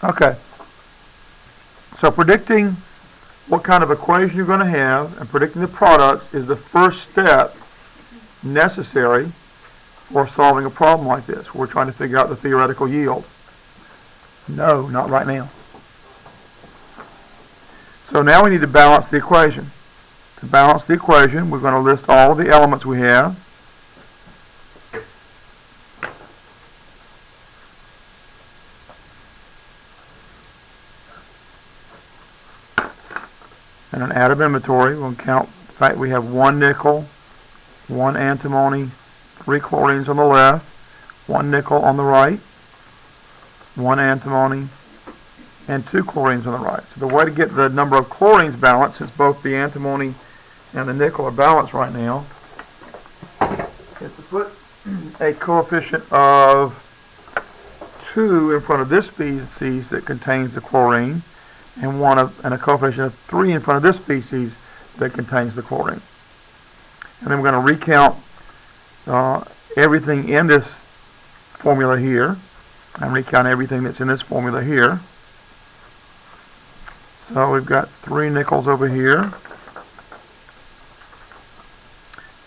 Okay, so predicting what kind of equation you're going to have and predicting the products is the first step necessary for solving a problem like this. We're trying to figure out the theoretical yield. No, not right now. So now we need to balance the equation. To balance the equation, we're going to list all of the elements we have. And an atom inventory, we'll count the fact we have 1 nickel, 1 antimony, 3 chlorines on the left, 1 nickel on the right, 1 antimony, and 2 chlorines on the right. So the way to get the number of chlorines balanced, since both the antimony and the nickel are balanced right now, is to put a coefficient of 2 in front of this species that contains the chlorine, and a coefficient of 3 in front of this species that contains the chlorine. And then we're going to recount everything in this formula here, and recount everything that's in this formula here. So we've got 3 nickels over here,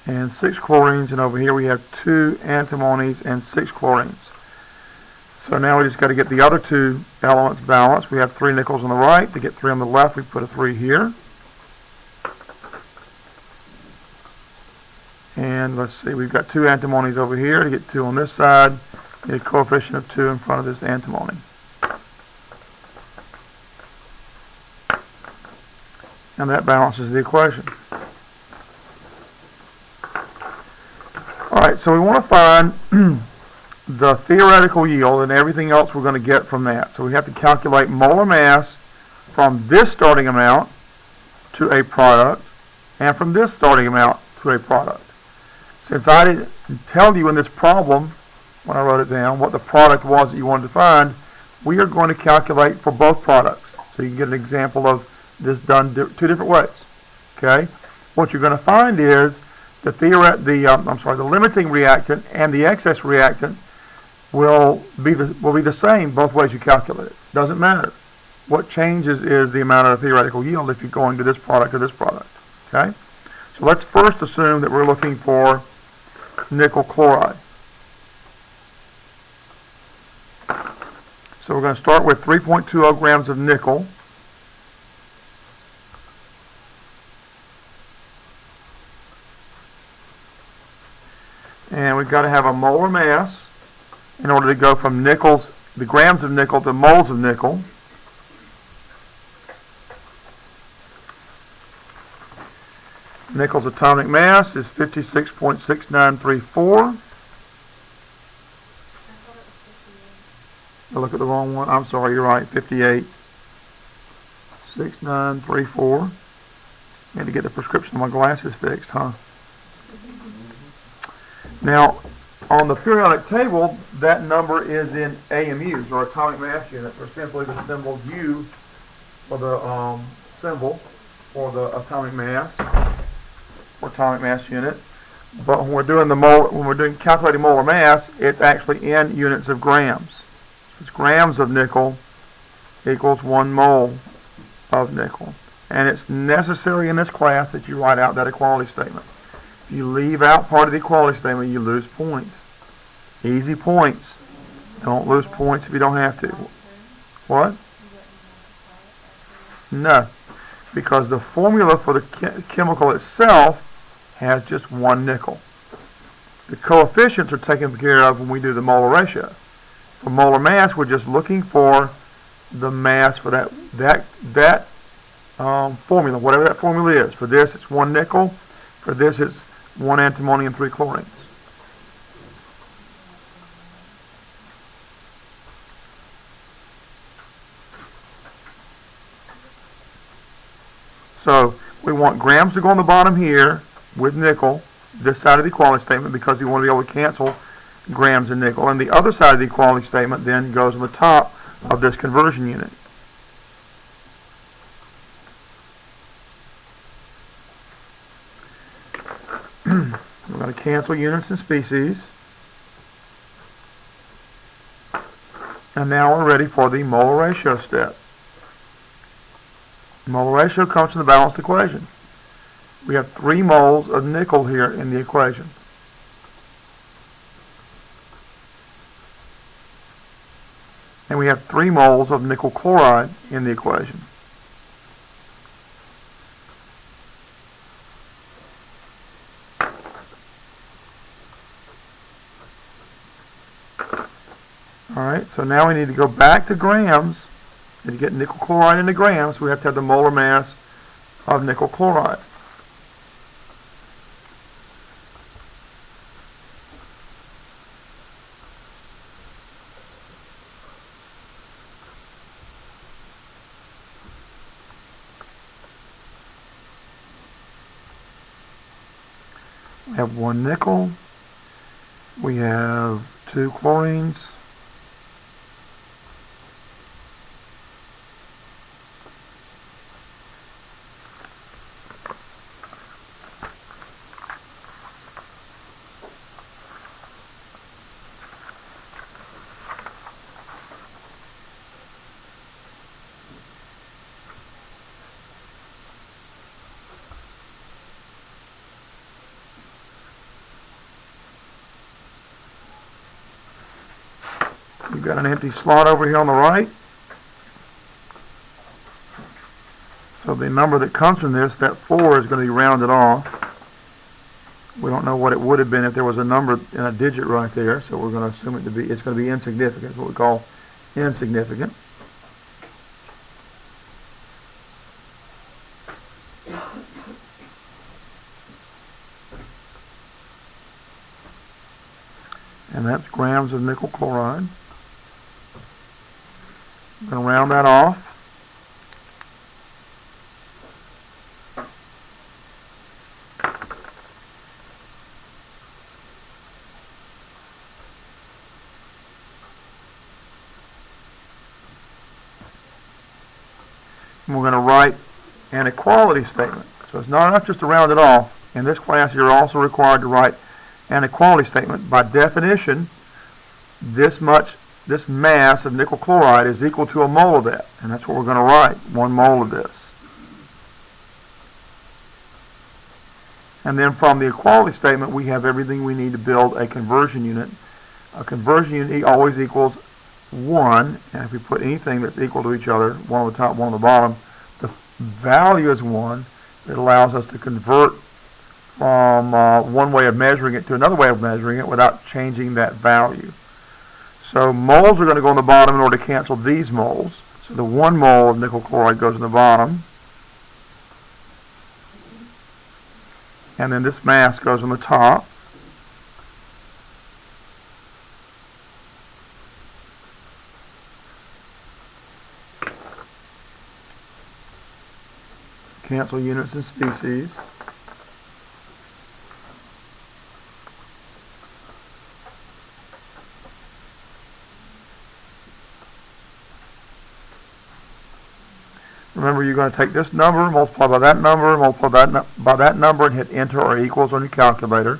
and 6 chlorines, and over here we have 2 antimonies and 6 chlorines. So now we just got to get the other 2 elements balanced. We have 3 nickels on the right. To get 3 on the left, we put a 3 here. And let's see, we've got 2 antimonies over here. To get 2 on this side, we need a coefficient of 2 in front of this antimony. And that balances the equation. Alright, so we want to find the theoretical yield and everything else we're going to get from that. So we have to calculate molar mass from this starting amount to a product, and from this starting amount to a product. Since I didn't tell you in this problem, when I wrote it down, what the product was that you wanted to find, we are going to calculate for both products. So you can get an example of this done 2 different ways. Okay? What you're going to find is the limiting reactant and the excess reactant will be the same both ways you calculate it. Doesn't matter. What changes is the amount of theoretical yield if you're going to this product or this product. Okay? So let's first assume that we're looking for nickel chloride. So we're going to start with 3.20 grams of nickel. And we've got to have a molar mass in order to go from the grams of nickel to moles of nickel. Nickel's atomic mass is 56.6934. I look at the wrong one. I'm sorry, you're right. 58.6934. Had to get the prescription of my glasses fixed, huh? Now, on the periodic table, that number is in AMUs, or atomic mass units, or simply the symbol U for the symbol for the atomic mass, or atomic mass unit. But when we're doing calculating molar mass, it's actually in units of grams. It's grams of nickel equals 1 mole of nickel. And it's necessary in this class that you write out that equality statement. If you leave out part of the equality statement, you lose points. Easy points. Don't lose points if you don't have to. What? No. Because the formula for the chemical itself has just 1 nickel. The coefficients are taken care of when we do the molar ratio. For molar mass, we're just looking for the mass for that formula, whatever that formula is. For this, it's 1 nickel. For this, it's 1 antimony and 3 chlorines. So we want grams to go on the bottom here with nickel, this side of the equality statement, because we want to be able to cancel grams and nickel. And the other side of the equality statement then goes on the top of this conversion unit. We're going to cancel units and species. And now we're ready for the molar ratio step. Molar ratio comes from the balanced equation. We have 3 moles of nickel here in the equation. And we have 3 moles of nickel chloride in the equation. Alright, so now we need to go back to grams. And to get nickel chloride into grams, we have to have the molar mass of nickel chloride. We have 1 nickel. We have 2 chlorines. We've got an empty slot over here on the right. So the number that comes from this, that 4, is going to be rounded off. We don't know what it would have been if there was a number and a digit right there, so we're going to assume it's going to be insignificant, what we call insignificant. And that's grams of nickel chloride. I'm going to round that off. And we're going to write an equality statement. So it's not enough just to round it off. In this class, you're also required to write an equality statement. By definition, this mass of nickel chloride is equal to a mole of that. And that's what we're going to write, 1 mole of this. And then from the equality statement, we have everything we need to build a conversion unit. A conversion unit always equals 1. And if we put anything that's equal to each other, 1 on the top, 1 on the bottom, the value is 1. It allows us to convert from one way of measuring it to another way of measuring it without changing that value. So moles are going to go on the bottom in order to cancel these moles. So the 1 mole of nickel chloride goes in the bottom. And then this mass goes on the top. Cancel units and species. Remember, you're going to take this number, multiply by that number, multiply by that number, and hit enter or equals on your calculator.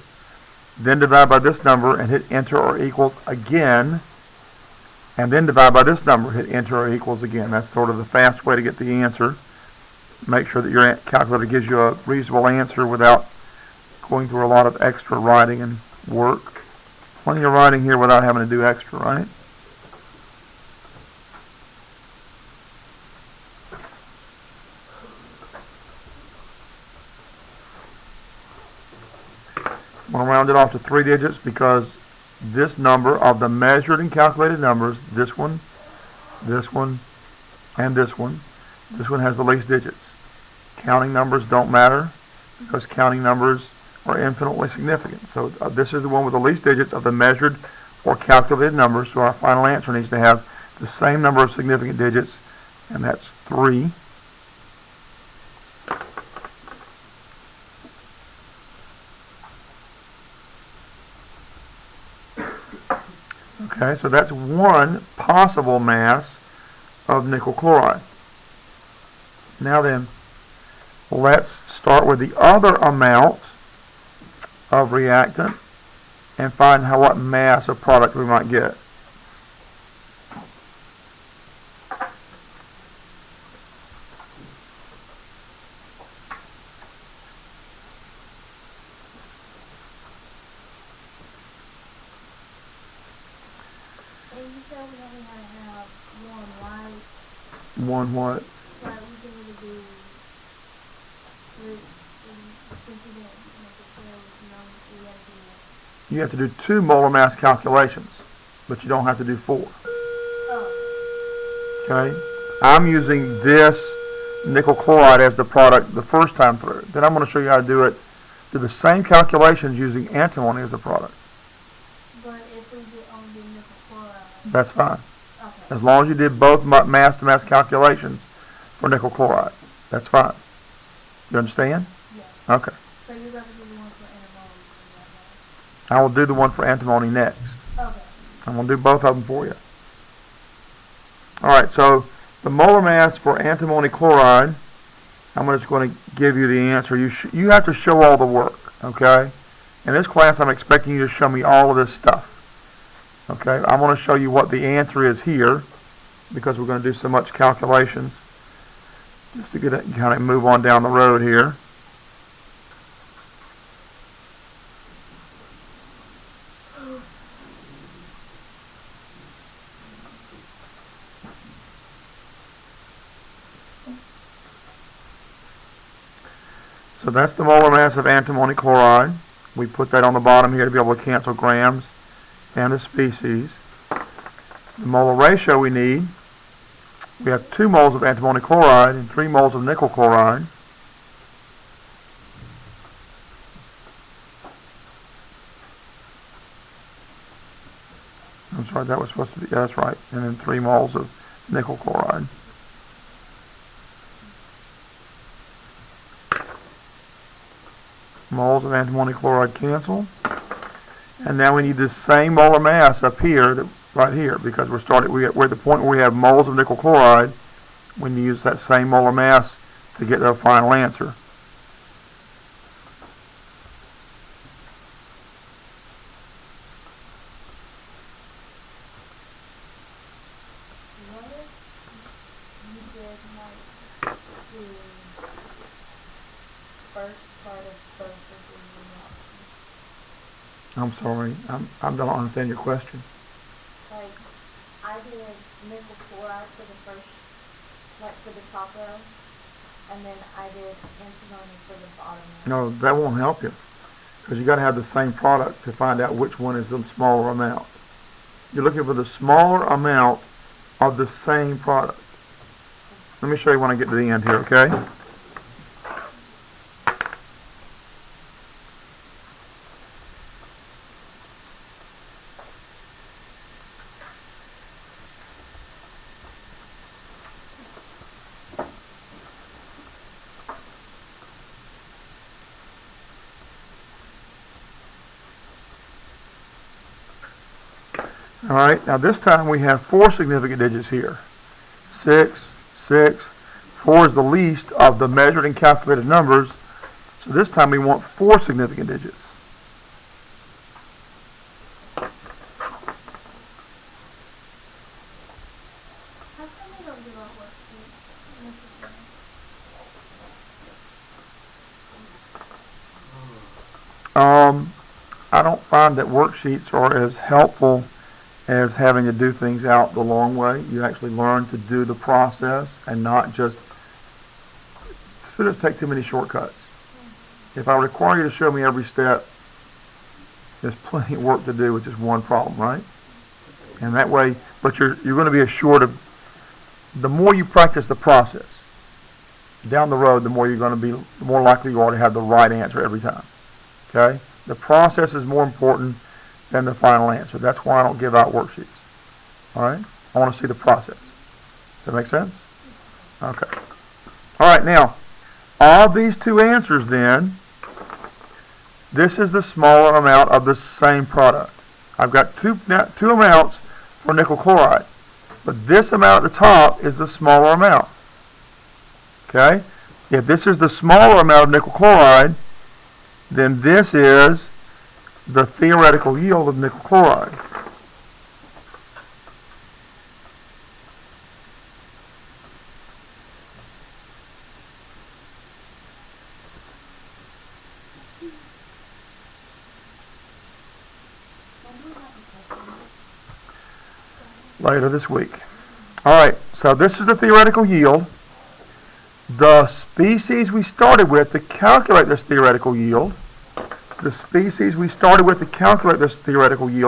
Then divide by this number and hit enter or equals again. And then divide by this number, hit enter or equals again. That's sort of the fast way to get the answer. Make sure that your calculator gives you a reasonable answer without going through a lot of extra writing and work. Plenty of writing here without having to do extra, right? I'm going to round it off to 3 digits because this number of the measured and calculated numbers, this one, and this one has the least digits. Counting numbers don't matter because counting numbers are infinitely significant. So this is the one with the least digits of the measured or calculated numbers. So our final answer needs to have the same number of significant digits, and that's 3. Okay, so that's 1 possible mass of nickel chloride. Now then, let's start with the other amount of reactant and find what mass of product we might get. And you said we only had to have one, right? One what? Like we can either do three, since you didn't make it clear with the numbers, we had to do one. You have to do 2 molar mass calculations, but you don't have to do 4. Oh. Okay? I'm using this nickel chloride as the product the first time through. Then I'm going to show you how to do the same calculations using antimony as the product. But if we did only do nickel chloride. That's fine. Okay. As long as you did both mass to mass calculations for nickel chloride. That's fine. You understand? Yes. Okay. So you're going to do the one for antimony. I will do the one for antimony next. Okay. I'm going to do both of them for you. Alright, so the molar mass for antimony chloride, I'm just going to give you the answer. You have to show all the work, okay? In this class, I'm expecting you to show me all of this stuff. Okay, I'm going to show you what the answer is here because we're going to do so much calculations just to get it, kind of move on down the road here. So that's the molar mass of antimony chloride. We put that on the bottom here to be able to cancel grams and the species. The molar ratio we need, we have 2 moles of antimony chloride and 3 moles of nickel chloride. I'm sorry, that was supposed to be, yeah, that's right. And then 3 moles of nickel chloride. Moles of antimony chloride cancel. And now we need this same molar mass up here, right here, because we're at the point where we have moles of nickel chloride. We need to use that same molar mass to get our final answer. What if you did like the first part of both of the reactions? I'm sorry, I don't understand your question. Like, I did nickel chloride for the first, like for the top row, and then I did antimony for the bottom row. No, that won't help you because you got to have the same product to find out which one is the smaller amount. You're looking for the smaller amount of the same product. Let me show you when I get to the end here, okay? Alright, now this time we have 4 significant digits here. 6, 6, 4 is the least of the measured and calculated numbers, so this time we want 4 significant digits. How come we don't do our worksheets? I don't find that worksheets are as helpful as having to do things out the long way. You actually learn to do the process and not just take too many shortcuts. If I require you to show me every step, there's plenty of work to do with just one problem, right? And that way, but you're going to be assured of, the more you practice the process, down the road, the more likely you are to have the right answer every time. Okay? The process is more important than the final answer. That's why I don't give out worksheets. Alright? I want to see the process. Does that make sense? Okay. Alright, now, of these 2 answers then, this is the smaller amount of the same product. I've got two amounts for nickel chloride, but this amount at the top is the smaller amount. Okay? If this is the smaller amount of nickel chloride, then this is the theoretical yield of nickel chloride. later this week. All right, so this is the theoretical yield. The species we started with to calculate this theoretical yield,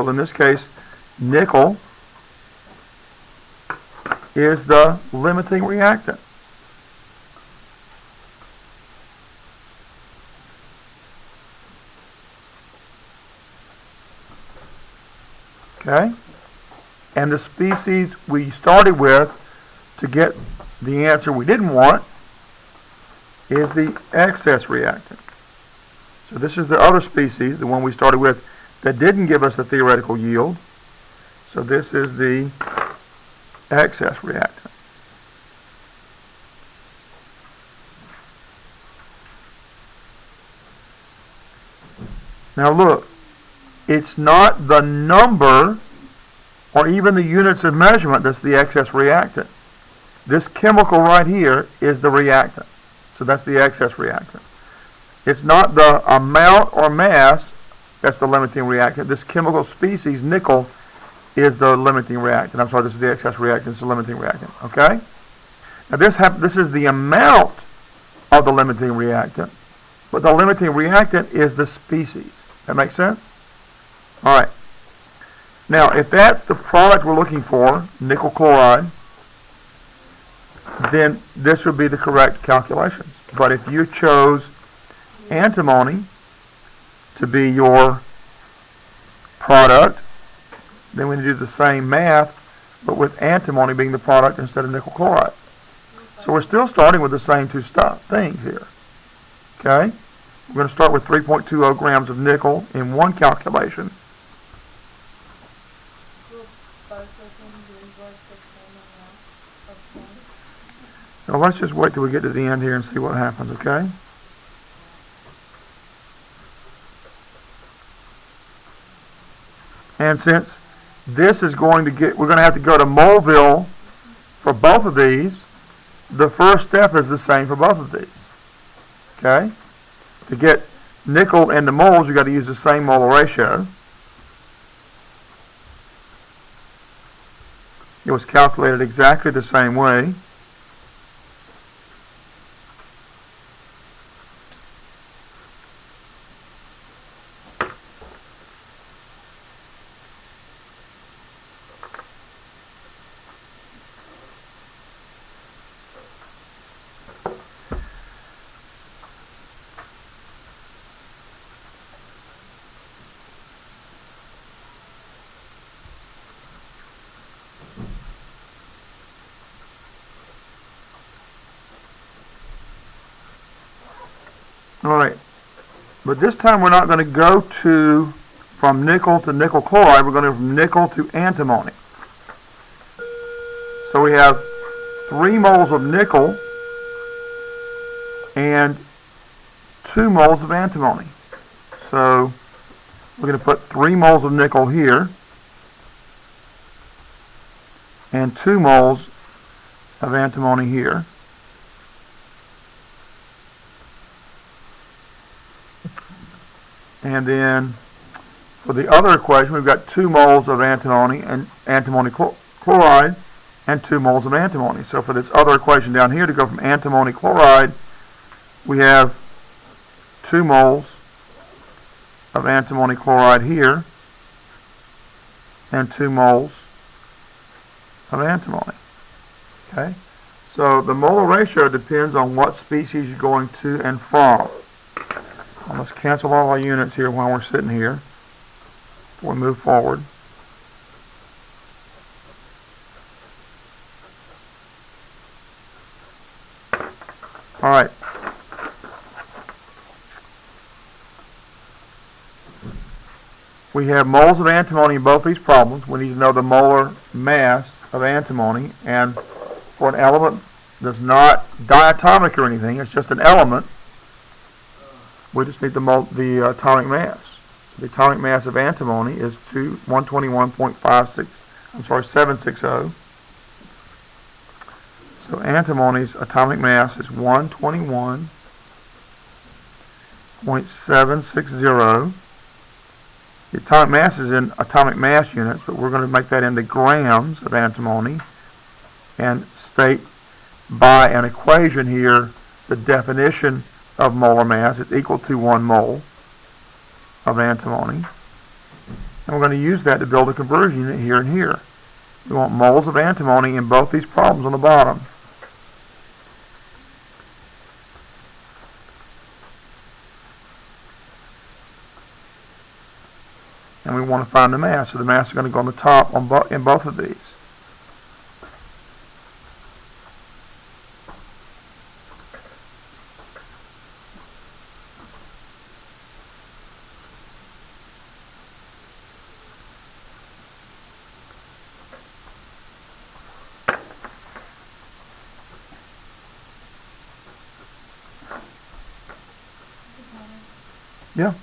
in this case, nickel, is the limiting reactant. Okay? And the species we started with to get the answer we didn't want is the excess reactant. So this is the other species, the one we started with that didn't give us the theoretical yield. So this is the excess reactant. Now look, it's not the number or even the units of measurement that's the excess reactant. This chemical right here is the reactant. So that's the excess reactant. It's not the amount or mass that's the limiting reactant. This chemical species, nickel, is the limiting reactant. I'm sorry, this is the excess reactant. It's the limiting reactant. Okay? Now this is the amount of the limiting reactant, but the limiting reactant is the species. That makes sense? All right. Now, if that's the product we're looking for, nickel chloride, then this would be the correct calculations. But if you chose antimony to be your product, then we need to do the same math, but with antimony being the product instead of nickel chloride. So we're still starting with the same two things here. Okay? We're going to start with 3.20 grams of nickel in one calculation. Now let's just wait till we get to the end here and see what happens, okay? And since this is we're going to have to go to Moleville for both of these, the first step is the same for both of these. Okay? To get nickel into moles, you've got to use the same molar ratio. It was calculated exactly the same way. Alright, but this time we're not going to go from nickel to nickel chloride, we're going to go from nickel to antimony. So we have 3 moles of nickel and 2 moles of antimony. So we're going to put 3 moles of nickel here and 2 moles of antimony here. And then for the other equation, we've got 2 moles of antimony and antimony chloride and 2 moles of antimony. So for this other equation down here, to go from antimony chloride, we have 2 moles of antimony chloride here and 2 moles of antimony. Okay? So the molar ratio depends on what species you're going to and from. Let's cancel all our units here while we're sitting here before we move forward. All right. We have moles of antimony in both these problems. We need to know the molar mass of antimony, and for an element that's not diatomic or anything, it's just an element, we just need the atomic mass. The atomic mass of antimony is 760. So antimony's atomic mass is 121.760. The atomic mass is in atomic mass units, but we're going to make that into grams of antimony and state by an equation here the definition of molar mass. It's equal to 1 mole of antimony. And we're going to use that to build a conversion unit here and here. We want moles of antimony in both these problems on the bottom. And we want to find the mass. So the mass is going to go on the top in both of these. Yeah.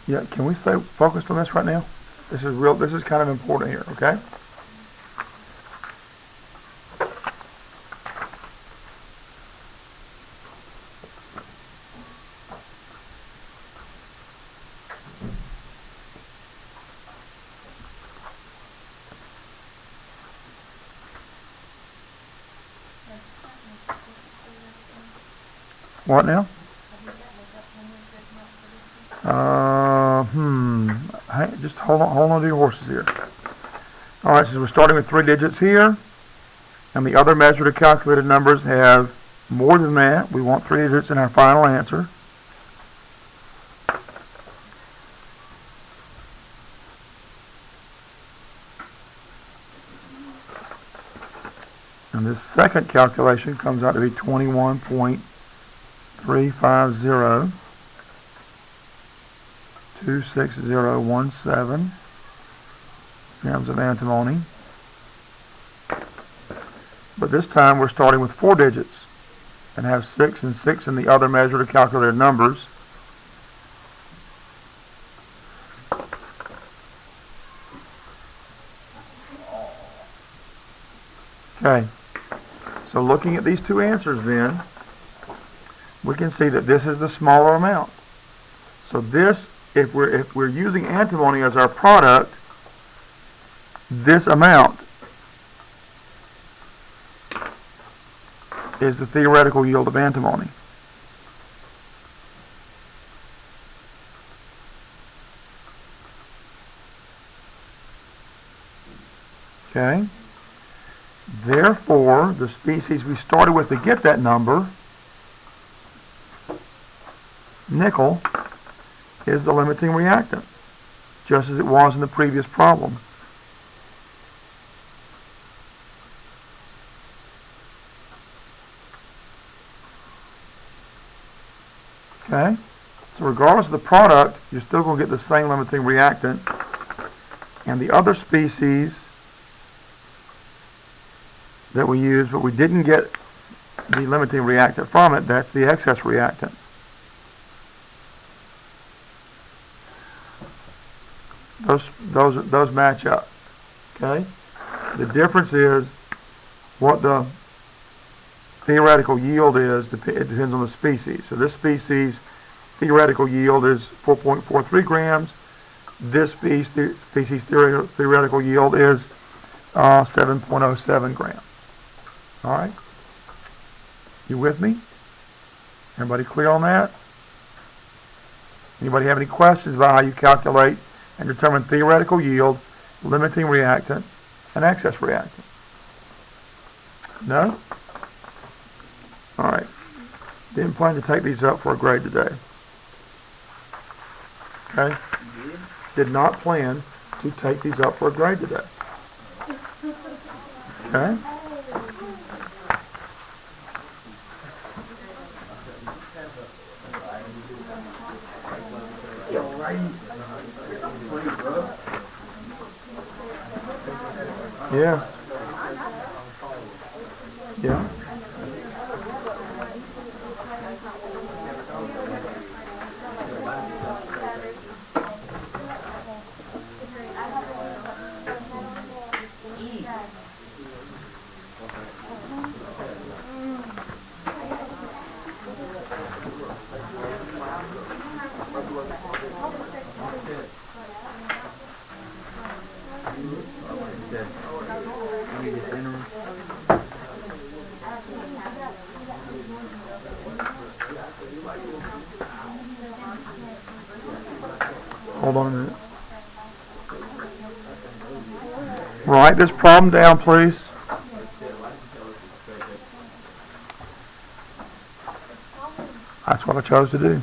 Yeah, can we stay focused on this right now? This is kind of important here, okay? What now? Just hold on to your horses here. All right, so we're starting with 3 digits here, and the other measured or calculated numbers have more than that. We want 3 digits in our final answer. And this second calculation comes out to be 21.350. 26017 grams of antimony. But this time we're starting with 4 digits and have 6 and 6 in the other measured or calculated numbers. Okay, so looking at these 2 answers then, we can see that this is the smaller amount. So this, if we're using antimony as our product, this amount is the theoretical yield of antimony. Okay? Therefore, the species we started with to get that number, nickel, is the limiting reactant, just as it was in the previous problem. Okay? So regardless of the product, you're still going to get the same limiting reactant. And the other species that we used, but we didn't get the limiting reactant from it, that's the excess reactant. Those match up. Okay? The difference is what the theoretical yield is. It depends on the species. So this species theoretical yield is 4.43 grams. This species theoretical yield is 7.07 grams. All right? You with me? Everybody clear on that? Anybody have any questions about how you calculate and determine theoretical yield, limiting reactant, and excess reactant? No? All right. Didn't plan to take these up for a grade today. Okay? Did not plan to take these up for a grade today. Okay? Yes. Yeah. Okay. Let me just enter them. Hold on a minute. Write this problem down, please. That's what I chose to do.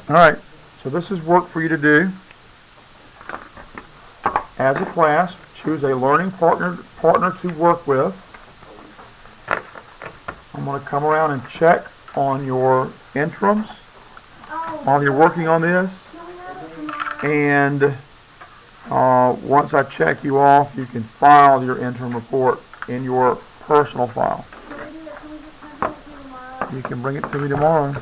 All right, so this is work for you to do. As a class, choose a learning partner to work with. I'm going to come around and check on your interims while you're working on this. And once I check you off, you can file your interim report in your personal file. You can bring it to me tomorrow.